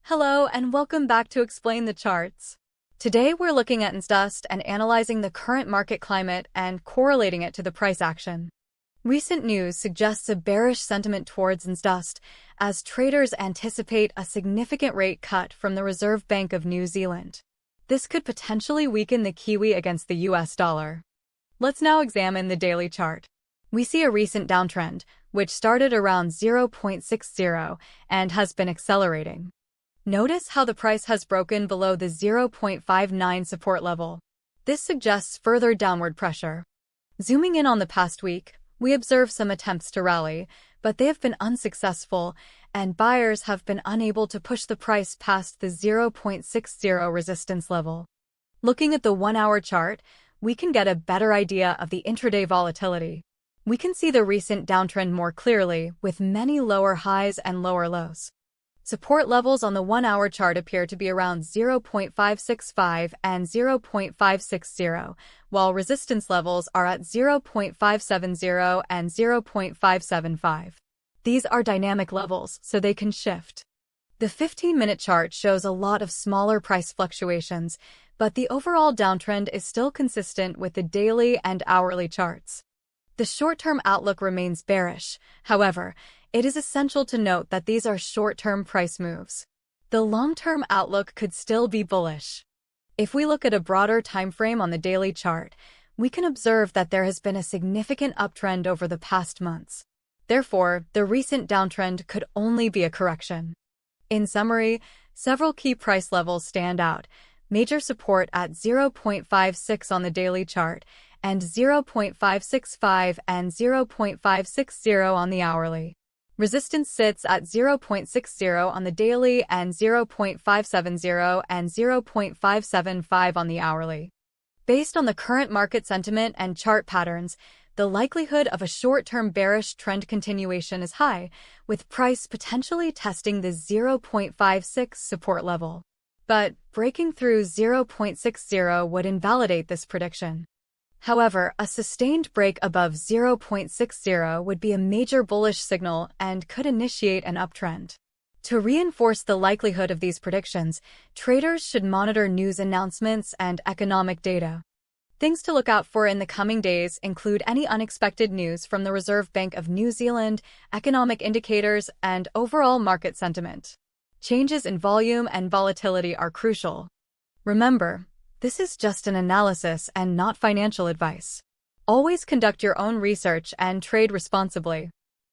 Hello and welcome back to Explain the Charts. Today we're looking at NZDUSD and analyzing the current market climate and correlating it to the price action. Recent news suggests a bearish sentiment towards NZDUSD as traders anticipate a significant rate cut from the Reserve Bank of New Zealand. This could potentially weaken the Kiwi against the US dollar. Let's now examine the daily chart. We see a recent downtrend, which started around 0.60 and has been accelerating. Notice how the price has broken below the 0.59 support level. This suggests further downward pressure. Zooming in on the past week, we observe some attempts to rally, but they have been unsuccessful, and buyers have been unable to push the price past the 0.60 resistance level. Looking at the 1-hour chart, we can get a better idea of the intraday volatility. We can see the recent downtrend more clearly, with many lower highs and lower lows. Support levels on the 1-hour chart appear to be around 0.565 and 0.560, while resistance levels are at 0.570 and 0.575. These are dynamic levels, so they can shift. The 15-minute chart shows a lot of smaller price fluctuations, but the overall downtrend is still consistent with the daily and hourly charts. The short-term outlook remains bearish. However, it is essential to note that these are short-term price moves. The long-term outlook could still be bullish. If we look at a broader time frame on the daily chart, we can observe that there has been a significant uptrend over the past months. Therefore, the recent downtrend could only be a correction. In summary, several key price levels stand out. Major support at 0.56 on the daily chart, and 0.565 and 0.560 on the hourly. Resistance sits at 0.60 on the daily and 0.570 and 0.575 on the hourly. Based on the current market sentiment and chart patterns, the likelihood of a short-term bearish trend continuation is high, with price potentially testing the 0.56 support level. But breaking through 0.60 would invalidate this prediction. However, a sustained break above 0.60 would be a major bullish signal and could initiate an uptrend. To reinforce the likelihood of these predictions, traders should monitor news announcements and economic data. Things to look out for in the coming days include any unexpected news from the Reserve Bank of New Zealand, economic indicators, and overall market sentiment. Changes in volume and volatility are crucial. Remember, this is just an analysis and not financial advice. Always conduct your own research and trade responsibly.